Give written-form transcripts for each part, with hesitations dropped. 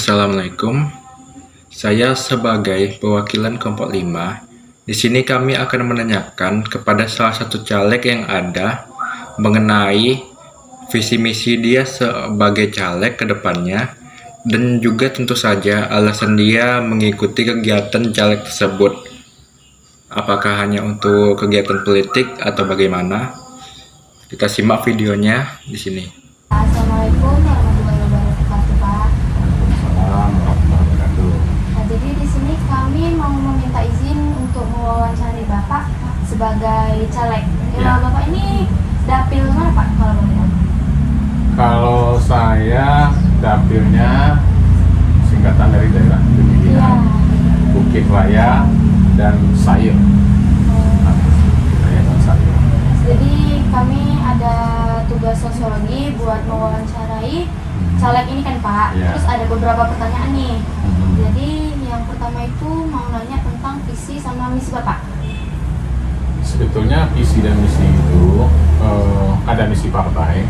Assalamualaikum. Saya sebagai perwakilan kelompok 5, di sini kami akan menanyakan kepada salah satu caleg yang ada mengenai visi misi dia sebagai caleg ke depannya dan juga tentu saja alasan dia mengikuti kegiatan caleg tersebut. Apakah hanya untuk kegiatan politik atau bagaimana? Kita simak videonya di sini. Assalamualaikum warahmatullahi wabarakatuh, Pak. Waalaikumsalam warahmatullahi wabarakatuh. Nah, jadi di sini kami mau meminta izin untuk mewawancari Bapak sebagai caleg. Ya. Bapak ini dapil mana, Pak? Kalau boleh tahu? Kalau saya dapilnya singkatan dari daerah pemilihan Bukit Raya dan Sayur. Bukit Raya dan Sayur. Jadi kami ada tugas sosiologi buat mewawancarai caleg ini kan, Pak. Ya. Terus ada beberapa pertanyaan nih. Jadi yang pertama itu mau nanya tentang visi sama misi Bapak. Sebetulnya visi dan misi itu ada misi partai,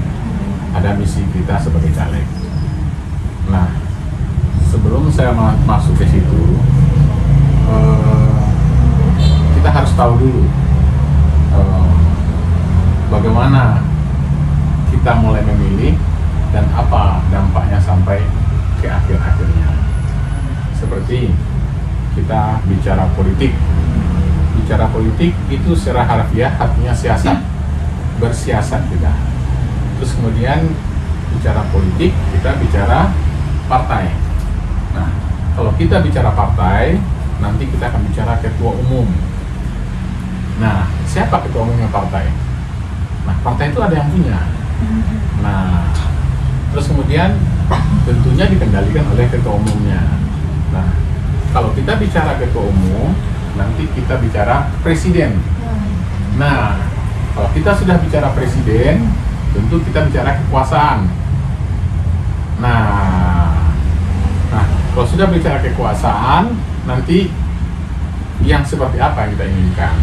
ada misi kita sebagai caleg. Nah, sebelum saya masuk ke situ, kita harus tahu dulu bagaimana kita mulai memilih dan apa dampaknya sampai ke akhir-akhirnya. Seperti kita bicara politik. Bicara politik itu secara harfiah artinya siasat, bersiasat kita. Terus kemudian bicara politik, kita bicara partai. Nah, kalau kita bicara partai, nanti kita akan bicara ketua umum. Nah, siapa ketua umumnya partai? Nah, partai itu ada yang punya. Nah, terus kemudian tentunya dikendalikan oleh ketua umumnya. Nah, kalau kita bicara ketua umum, nanti kita bicara presiden. Nah, kalau kita sudah bicara presiden, tentu kita bicara kekuasaan. Nah, kalau sudah bicara kekuasaan, nanti yang seperti apa yang kita inginkan?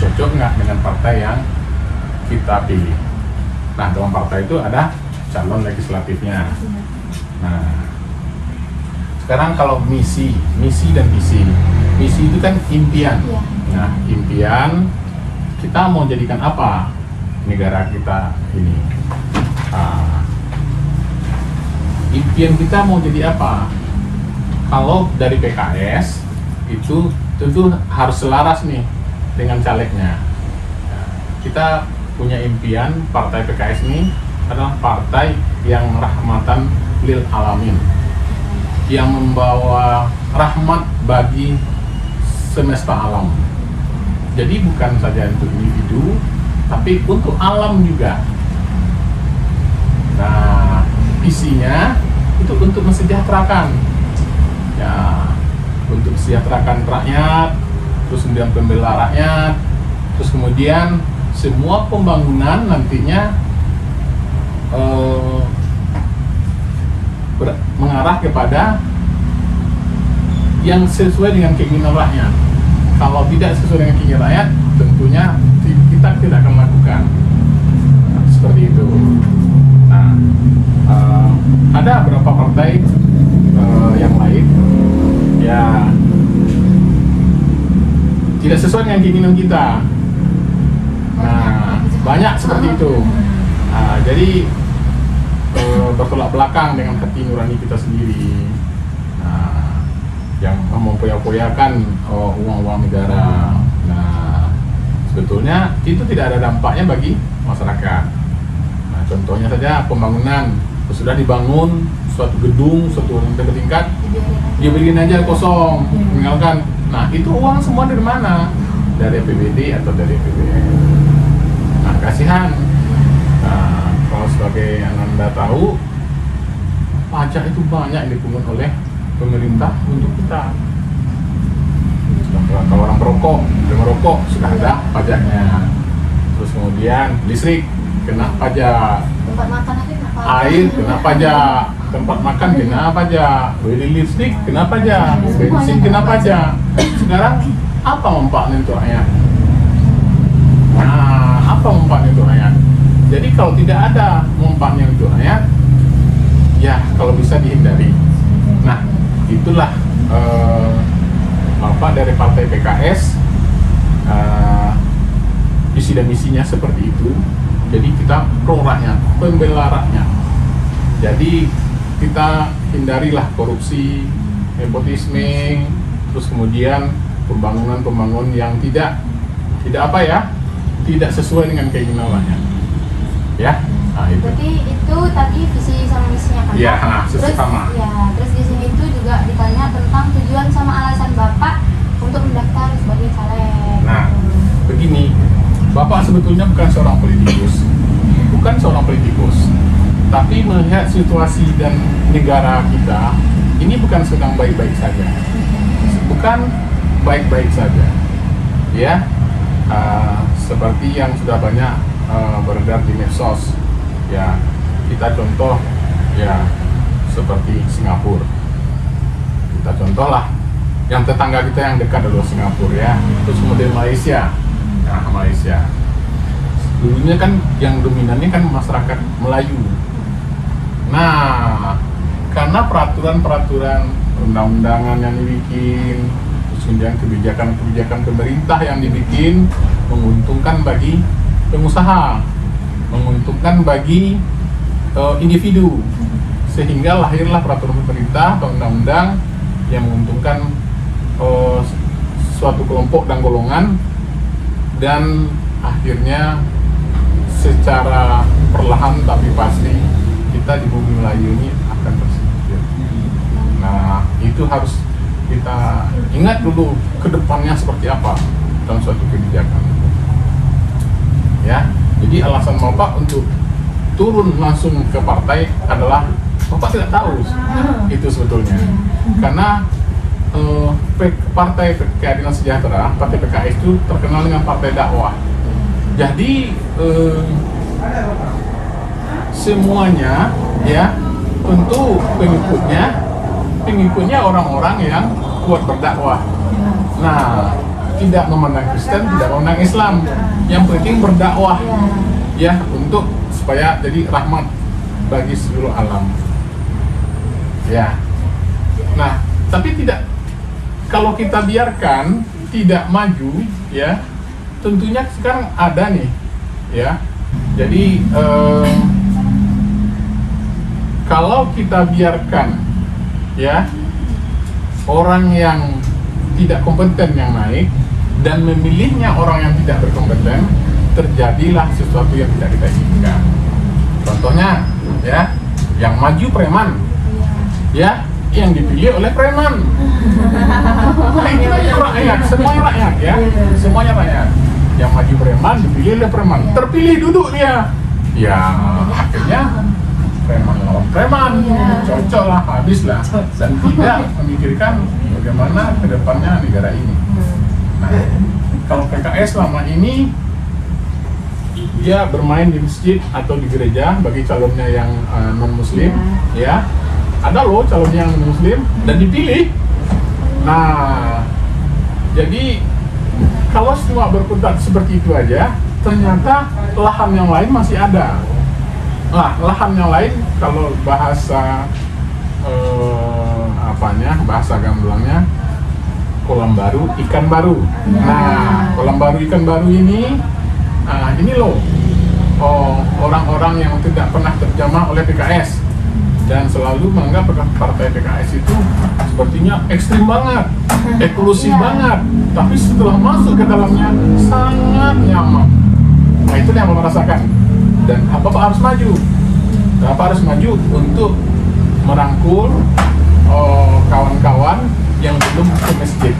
Cocok nggak dengan partai yang kita pilih? Nah, dalam partai itu ada calon legislatifnya. Nah, sekarang kalau misi dan visi. Misi itu kan impian. Nah, impian kita mau jadikan apa negara kita ini? Impian kita mau jadi apa? Kalau dari PKS itu tentu harus selaras nih dengan calegnya. Kita punya impian partai PKS ini adalah partai yang rahmatan lil alamin, yang membawa rahmat bagi semesta alam. Jadi bukan saja untuk individu, tapi untuk alam juga. Nah, visinya itu untuk mensejahterakan, ya, untuk mensejahterakan rakyat, terus kemudian pembela rakyat, terus kemudian semua pembangunan nantinya mengarah kepada yang sesuai dengan keinginan rakyat. Kalau tidak sesuai dengan keinginan rakyat, tentunya kita tidak akan melakukan. Seperti itu. Nah, ada beberapa partai yang lain ya tidak sesuai dengan keinginan kita. Nah, banyak seperti itu. Nah, jadi bertolak belakang dengan hati nurani kita sendiri. Nah, yang mempoya-poyakan uang-uang negara. Nah, sebetulnya itu tidak ada dampaknya bagi masyarakat. Nah, contohnya saja pembangunan, sudah dibangun suatu gedung, suatu tingkat, dibiarin aja kosong, meninggalkan. Nah, itu uang semua dari mana? Dari APBD atau dari APBN. Nah, kasihan. Nah, kalau sebagai Anda tahu, pajak itu banyak yang dipungut oleh pemerintah untuk kita. Kalau orang merokok sudah ada pajaknya. Terus kemudian listrik kena pajak, Tempat makan aja kenapa? air kena pajak, tempat makan kena pajak, beli listrik kena pajak, bensin kena pajak. Sekarang apa manfaatnya untuk rakyat? Nah, apa manfaatnya untuk rakyat? Jadi kalau tidak ada manfaatnya untuk rakyat, ya kalau bisa dihindari. Nah, itulah Bapak dari Partai PKS, visi dan misinya seperti itu. Jadi kita pro rakyat, pembela rakyat. Jadi kita hindarilah korupsi, nepotisme, terus kemudian pembangunan yang tidak tidak sesuai dengan keinginan rakyat. Ya, nah itu. Berarti itu tadi visi sama misinya kan? Iya, Terus sama. ya, terus di sini itu juga ditanya tentang tujuan sama alasan Bapak untuk mendaftar sebagai caleg. Nah, begini, Bapak sebetulnya bukan seorang politikus, tapi melihat situasi dan negara kita ini bukan sedang baik-baik saja, ya. Seperti yang sudah banyak beredar di medsos, ya. Kita contoh, ya, seperti Singapura. Kita contoh lah, yang tetangga kita yang dekat adalah Singapura, ya. Terus kemudian Malaysia. Nah, Malaysia dulunya kan yang dominannya kan masyarakat Melayu. Nah, karena peraturan-peraturan undang-undangan yang dibikin, terus kemudian kebijakan-kebijakan pemerintah yang dibikin menguntungkan bagi pengusaha, menguntungkan bagi individu, sehingga lahirlah peraturan pemerintah atau undang-undang yang menguntungkan suatu kelompok dan golongan, dan akhirnya secara perlahan tapi pasti kita di bumi Melayu ini akan tersingkir. Nah, itu harus kita ingat dulu ke depannya seperti apa dalam suatu kebijakan. Ya, jadi alasan Bapak untuk turun langsung ke partai adalah Bapak tidak tahu itu sebetulnya. Karena Partai Keadilan Sejahtera, Partai PKS itu terkenal dengan partai dakwah. Jadi semuanya, ya, tentu pengikutnya orang-orang yang kuat berdakwah. Nah, tidak memandang Kristen, tidak memandang Islam. Yang penting berdakwah, ya, untuk supaya jadi rahmat bagi seluruh alam. Ya. Nah, tapi tidak, kalau kita biarkan tidak maju, ya, tentunya sekarang ada nih, ya. Jadi kalau kita biarkan, ya, orang yang tidak kompeten yang naik dan memilihnya orang yang tidak berkompeten, terjadilah sesuatu yang tidak kita inginkan. Contohnya, ya, yang maju preman, ya, yang dipilih oleh preman. Nah, itu rakyat, semuanya rakyat, ya, semuanya rakyat. Yang maju preman dipilih oleh preman, terpilih duduk dia, ya, akhirnya preman lawan preman, cocok lah, habis lah, dan tidak memikirkan bagaimana kedepannya negara ini. Nah, kalau PKS selama ini dia bermain di masjid atau di gereja bagi calonnya yang non muslim, ya, ada loh calonnya yang non muslim dan dipilih. Nah, jadi kalau semua berkutat seperti itu aja, ternyata lahan yang lain masih ada. Nah, lahan yang lain kalau bahasa bahasa gamblangnya kolam baru, ikan baru. Nah, kolam baru, ikan baru ini, ini loh, orang-orang yang tidak pernah terjamah oleh PKS dan selalu menganggap partai PKS itu sepertinya ekstrim banget, eksklusif banget, tapi setelah masuk ke dalamnya sangat nyaman. Nah, itu yang Bapak rasakan, dan Bapak harus maju. Bapak harus maju untuk merangkul kawan-kawan yang belum ke masjid.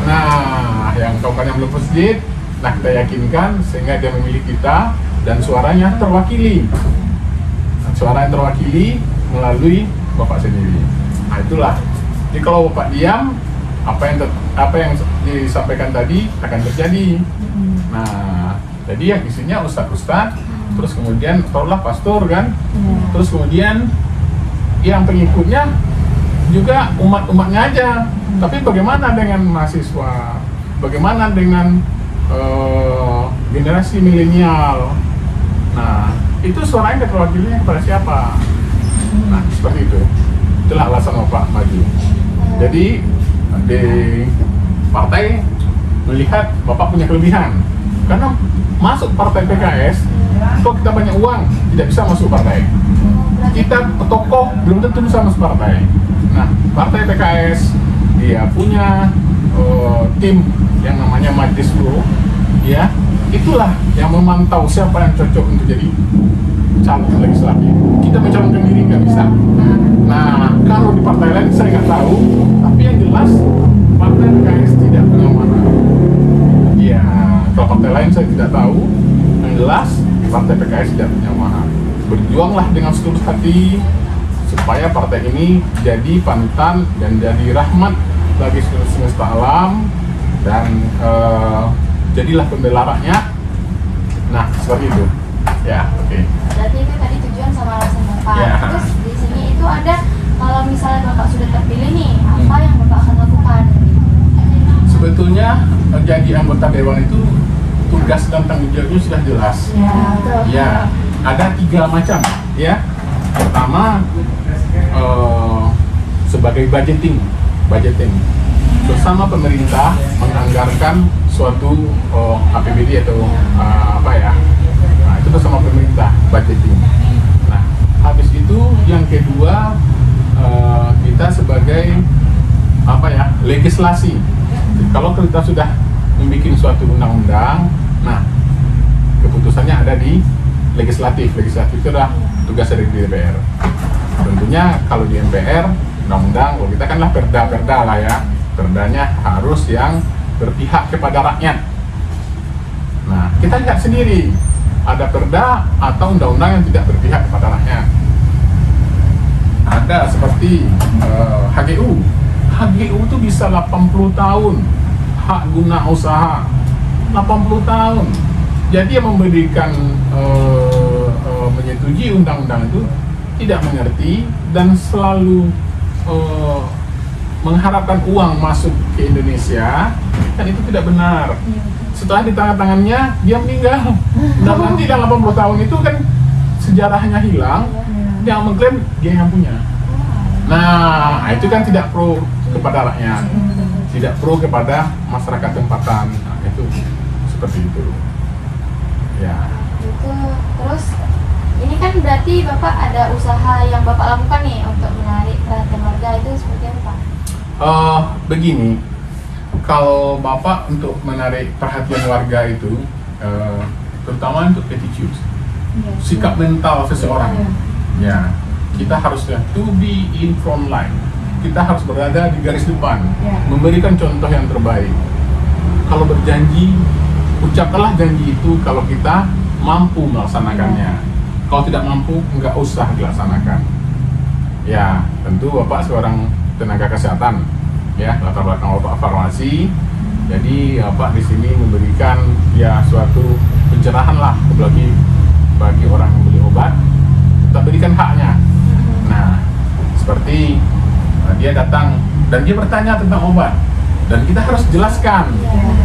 Nah, yang kawan-kawan yang belum ke masjid, nah, kita yakinkan sehingga dia memilih kita dan suaranya terwakili. Suara yang terwakili melalui Bapak sendiri. Nah, itulah. Jadi kalau Bapak diam, apa yang disampaikan tadi akan terjadi. Nah, jadi yang isinya ustadz-ustadz, terus kemudian taruhlah pastor kan, terus kemudian yang pengikutnya juga umat-umatnya aja. Tapi bagaimana dengan mahasiswa? Bagaimana dengan generasi milenial? Nah, itu suaranya terwakilnya kepada siapa? Nah, seperti itu. Itulah alasan Bapak maju. Jadi di partai melihat Bapak punya kelebihan. Karena masuk partai PKS, kalau kita banyak uang, tidak bisa masuk partai. Kita tokoh belum tentu bisa masuk partai. Nah, partai PKS dia punya tim yang namanya Majelis Suro, ya, itulah yang memantau siapa yang cocok untuk jadi calon legislatif. Kita mencalonkan diri nggak bisa. Nah, kalau di partai lain saya nggak tahu, tapi yang jelas partai PKS tidak punya mana. Ya, kalau partai lain saya tidak tahu. Yang jelas partai PKS tidak punya mana. Berjuanglah dengan seluruh hati supaya partai ini jadi panutan dan jadi rahmat bagi seluruh semesta alam, dan jadilah pembela rakyat. Nah, seperti itu. Ya, oke. Berarti itu tadi tujuan sama alasan Bapak. Ya. Terus di sini itu ada, kalau misalnya Bapak sudah terpilih nih, apa yang Bapak akan lakukan? Sebetulnya jadi anggota dewan itu tugas dan tanggung jawabnya sudah jelas. Ya, betul. Ya, ada 3 macam. Ya, pertama sebagai budgeting bersama pemerintah menganggarkan suatu APBD atau apa ya. Nah, itu bersama pemerintah budgeting. Nah, habis itu yang kedua kita sebagai apa ya, legislasi. Kalau kita sudah membuat suatu undang-undang, nah keputusannya ada di legislatif. Legislatif itu adalah tugas dari DPR. Tentunya kalau di MPR undang-undang, kalau kita kan lah perda lah ya, perdanya harus yang berpihak kepada rakyat. Nah, kita lihat sendiri ada perda atau undang-undang yang tidak berpihak kepada rakyat. Ada seperti HGU itu bisa 80 tahun hak guna usaha, 80 tahun. Jadi yang memberikan menyetujui undang-undang itu tidak mengerti dan selalu mengharapkan uang masuk ke Indonesia, dan itu tidak benar. Setelah ditangannya dia meninggal, dan nanti dalam 80 tahun itu kan sejarahnya hilang, dia mengklaim dia yang punya. Nah, itu kan tidak pro kepada rakyat, tidak pro kepada masyarakat tempatan. Nah, itu seperti itu. Ya. Itu terus ini kan berarti Bapak ada usaha yang Bapak lakukan nih untuk menarik perhatian warga, itu seperti apa, Pak? Begini, kalau Bapak untuk menarik perhatian warga itu, terutama untuk attitude, sikap mental seseorang, ya, kita harusnya to be in front line. Kita harus berada di garis depan, memberikan contoh yang terbaik. Kalau berjanji, ucapkanlah janji itu kalau kita mampu melaksanakannya. Kalau tidak mampu, nggak usah dilaksanakan. Ya, tentu Bapak seorang tenaga kesehatan, ya, latar belakang Bapak farmasi. Jadi Bapak di sini memberikan ya suatu pencerahan lah bagi orang yang beli obat, kita berikan haknya. Nah, seperti dia datang dan dia bertanya tentang obat, dan kita harus jelaskan.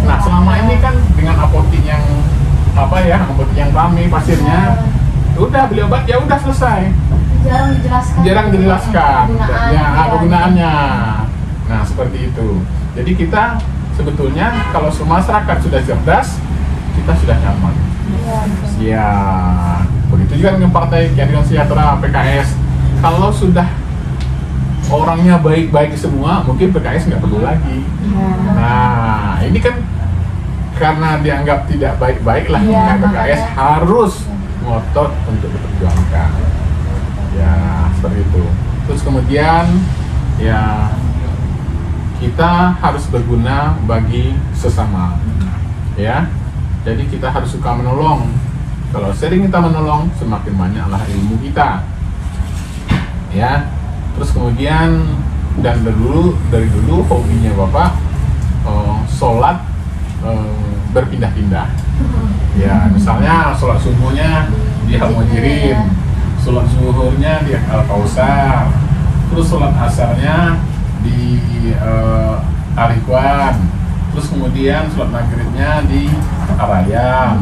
Nah, selama ini kan dengan apotik yang apotik yang ramai pasirnya, udah beli obat ya udah selesai. Jarang dijelaskan kegunaannya. Nah, seperti itu. Jadi kita sebetulnya kalau masyarakat sudah cerdas, kita sudah nyaman. Ya, begitu juga dengan Partai Keadilan Sejahtera PKS. Kalau sudah orangnya baik-baik semua, mungkin PKS nggak perlu lagi. Nah, ini kan karena dianggap tidak baik-baik lah, PKS harus ngotot untuk diperjuangkan. Ya, seperti itu. Terus kemudian ya kita harus berguna bagi sesama. Ya. Jadi kita harus suka menolong. Kalau sering kita menolong, semakin banyaklah ilmu kita. Ya. Terus kemudian dari dulu hobinya Bapak sholat berpindah-pindah. Ya, misalnya sholat subuhnya di Al-Muhajirin, sholat zuhurnya di Al-Kausar, terus sholat asarnya di Al-Ikhwan, terus kemudian sholat maghribnya di Al-Rayyan.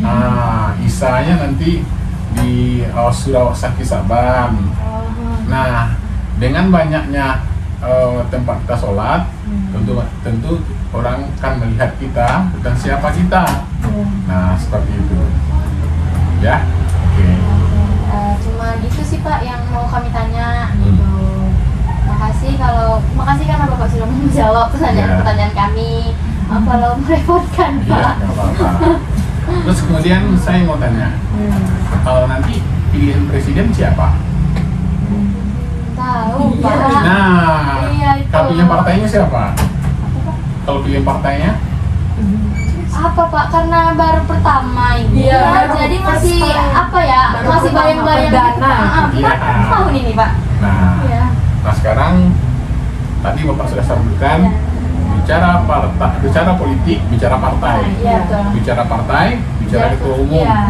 Nah, isanya nanti di Surah Saki Saban. Nah, dengan banyaknya tempat kita sholat, tentu orang kan melihat kita dan siapa kita. Nah, seperti itu. Ya, oke. Cuma gitu sih Pak yang mau kami tanya gitu. Makasih karena Bapak sudah menjawab pertanyaan kami. Kalau merepotkan Iya, Pak. nggak apa-apa. Terus kemudian saya mau tanya, kalau nanti pilihan presiden siapa? Tahu Pak. Nah, Iya, itu. kalau pilihan partainya siapa? Kalau pilihan partainya? Apa Pak? Karena baru pertama ini. Iya, Ya, baru jadi first masih time. apa ya? Baru Masih pertama, bayang-bayang gitu, perdana. Pak. Iya. Tahun ini Pak. Nah, Iya. sekarang tadi Bapak sudah sebutkan bicara politik, bicara partai. Iya, betul. Bicara partai, bicara ketua umum. Iya.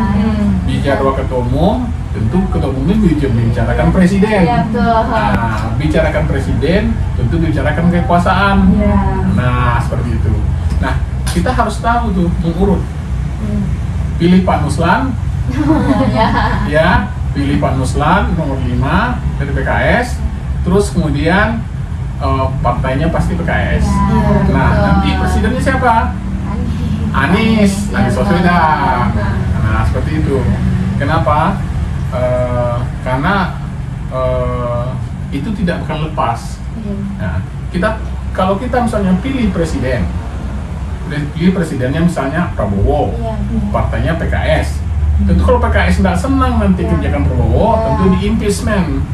Bicara ketua umum, tentu ketua umum ini bicarakan presiden. Iya, betul. Nah, bicarakan presiden, tentu bicarakan kekuasaan. Iya. Nah, seperti itu. Nah, kita harus tahu tuh mengurut. Pilih Pak Nuslan, Iya. ya, pilih Pak Nuslan nomor 5 dari PKS. Terus kemudian partainya pasti PKS. Iya, Nah, betul. nanti presidennya siapa? Anies Baswedan. Nah, seperti itu. Kenapa? Karena itu tidak akan lepas. Nah, kalau kita misalnya pilih presidennya misalnya Prabowo, Iya. partainya PKS. Tentu kalau PKS tidak senang nanti kebijakan Prabowo, Iya. tentu di impeachment,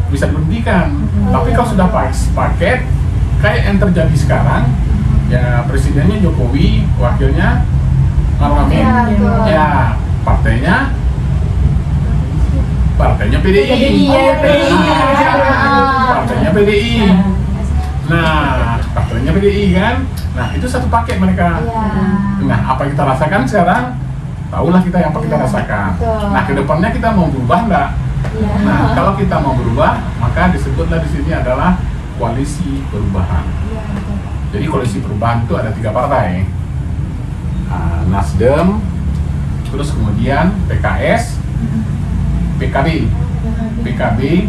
bisa dihentikan. Tapi kalau sudah paket, kayak yang terjadi sekarang, ya presidennya Jokowi, wakilnya Maruf Amin, Iya, betul. ya partainya PDI. Iya, PDI. Partainya PDI. Nah, partainya PDI kan. Nah, itu satu paket mereka. Iya. Nah, apa yang kita rasakan sekarang? Tahulah kita yang apa kita Iya, rasakan. betul. Nah, kedepannya kita mau berubah enggak? Iya. Nah, kalau kita mau berubah, maka disebutlah di sini adalah koalisi perubahan. Iya, betul. Jadi koalisi perubahan itu ada 3 partai. Nasdem, terus kemudian PKS, PKB.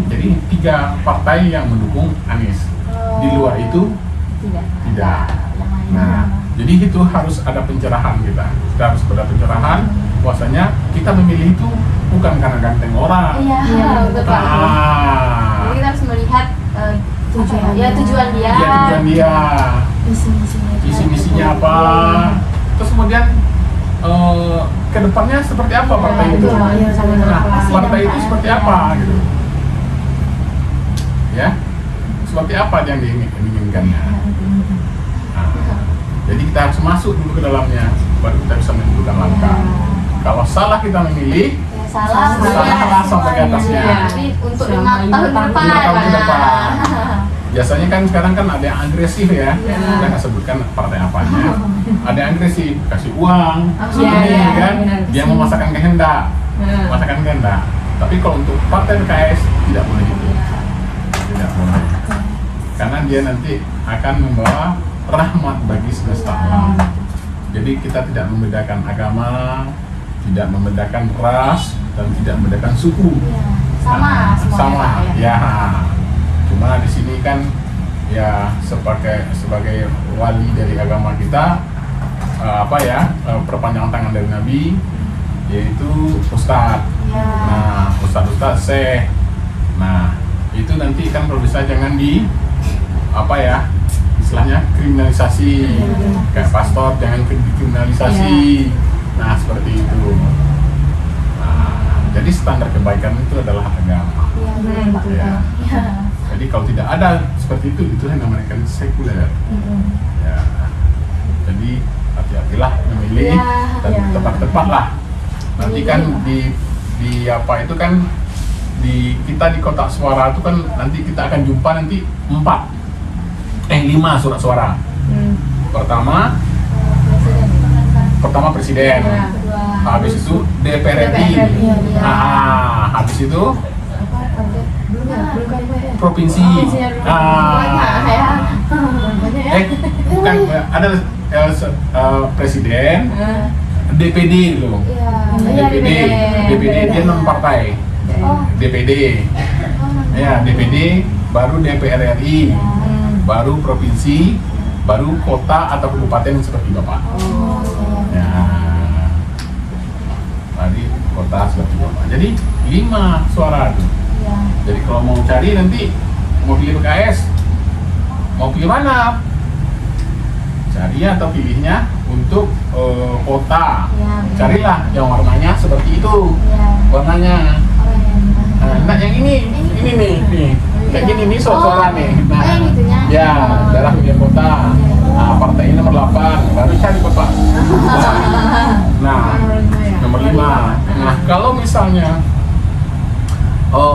Jadi 3 partai yang mendukung Anies. Di luar itu Tidak. tidak. Yang lain. Nah, jadi itu harus ada pencerahan kita. Kita harus ada pencerahan. Bahwasanya kita memilih itu bukan karena ganteng orang. Iya, betul Pak. Jadi kita harus melihat Tujuan ya dia. tujuan dia. Ya, tujuan dia, Visi-misinya apa, terus kemudian kedepannya seperti apa partai itu. Iya, sama Nah, relasi partai dan itu seperti apa gitu. Ya, seperti apa yang diinginkannya. Nah, jadi kita harus masuk dulu ke dalamnya, baru kita bisa menentukan langkah. Kalau salah kita memilih, Ya, salah Salah sampai ke atasnya. Tapi untuk Selama 5 tahun lima depan. 5 tahun ke depan. Nah. Biasanya kan sekarang kan ada yang agresif ya, Iya. kita nggak sebutkan partai apanya. Ada yang agresif, kasih uang, Iya, ini iya, kan, benar. dia memasakkan kehendak, memasakkan kehendak. Tapi kalau untuk partai PKS tidak boleh itu, tidak boleh, karena dia nanti akan membawa rahmat bagi semesta alam. Jadi kita tidak membedakan agama, tidak membedakan ras, dan tidak membedakan suku. Iya. Sama semuanya, Sama, Pak, ya. Cuma di sini kan ya sebagai wali dari agama kita, perpanjangan tangan dari Nabi, yaitu Ustadz. Iya. Nah, Ustadz Syekh. Nah, itu nanti kan kalau bisa jangan istilahnya kriminalisasi. Kayak pastor jangan dikriminalisasi. Nah, seperti itu. Nah, jadi standar kebaikan itu adalah agama. Iya, betul, Pak. Ya. Iya. Jadi kalau tidak ada seperti itu yang namanya sekuler. Ya. Jadi hati-hatilah memilih Iya, dan iya. tepat-tepatlah. Nanti kan Memilih. kita di kotak suara itu kan nanti kita akan jumpa nanti 5 surat suara. Pertama presiden. Kedua, Habis itu DPR RI. Iya. Habis itu provinsi. Banyak ya. Bukan ada presiden, DPD loh. Iya, DPD dia non partai. Oh. DPD. Ya, DPD baru DPR RI, baru provinsi, baru kota atau kabupaten seperti Bapak. Oh, iya. Ya, tadi kota seperti Bapak. Jadi 5 suara tuh. Iya. Jadi kalau mau cari nanti mau pilih PKS, mau pilih mana? Cari atau pilihnya untuk kota. Iya. Carilah yang warnanya seperti itu. Iya. Warnanya. Oh, iya. Nah, yang ini nih. Kayak gini nih suara nih. Nah, yang itunya. ya, daerah pemilihan kota. Nah, partai ini nomor 8, baru cari Bapak. Nah, nomor 5. Nah, kalau misalnya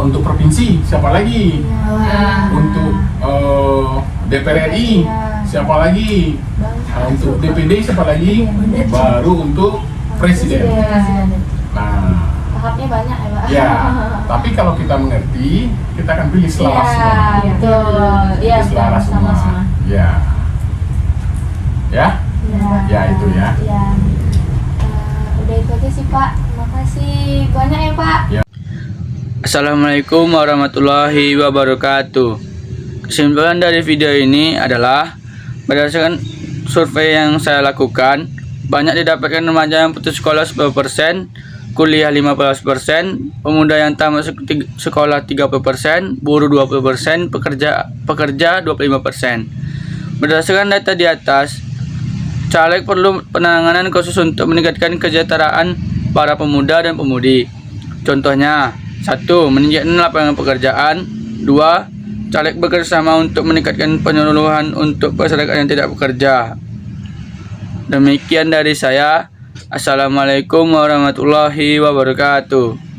untuk provinsi siapa lagi? Untuk DPR RI siapa lagi? Nah, untuk DPD siapa lagi? Baru untuk presiden. Nah, Tahapnya banyak ya, Pak. ya, tapi kalau kita mengerti, kita akan pilih selaras semua. Iya, betul. Iya, Pilih selaras semua. Ya. Ya? Ya, itu ya. Iya. Udah itu aja sih, Pak. Terima kasih banyak ya, Pak. Assalamualaikum warahmatullahi wabarakatuh. Kesimpulan dari video ini adalah berdasarkan survei yang saya lakukan, banyak didapatkan remaja yang putus sekolah 10%, kuliah 15%, pemuda yang tamat sekolah 30%, buruh 20%, pekerja 25%. Berdasarkan data di atas, caleg perlu penanganan khusus untuk meningkatkan kesejahteraan para pemuda dan pemudi. Contohnya, 1. Menyediakan lapangan pekerjaan. 2. Caleg bekerjasama untuk meningkatkan penyeluruhan untuk masyarakat yang tidak bekerja. Demikian dari saya. Assalamualaikum warahmatullahi wabarakatuh.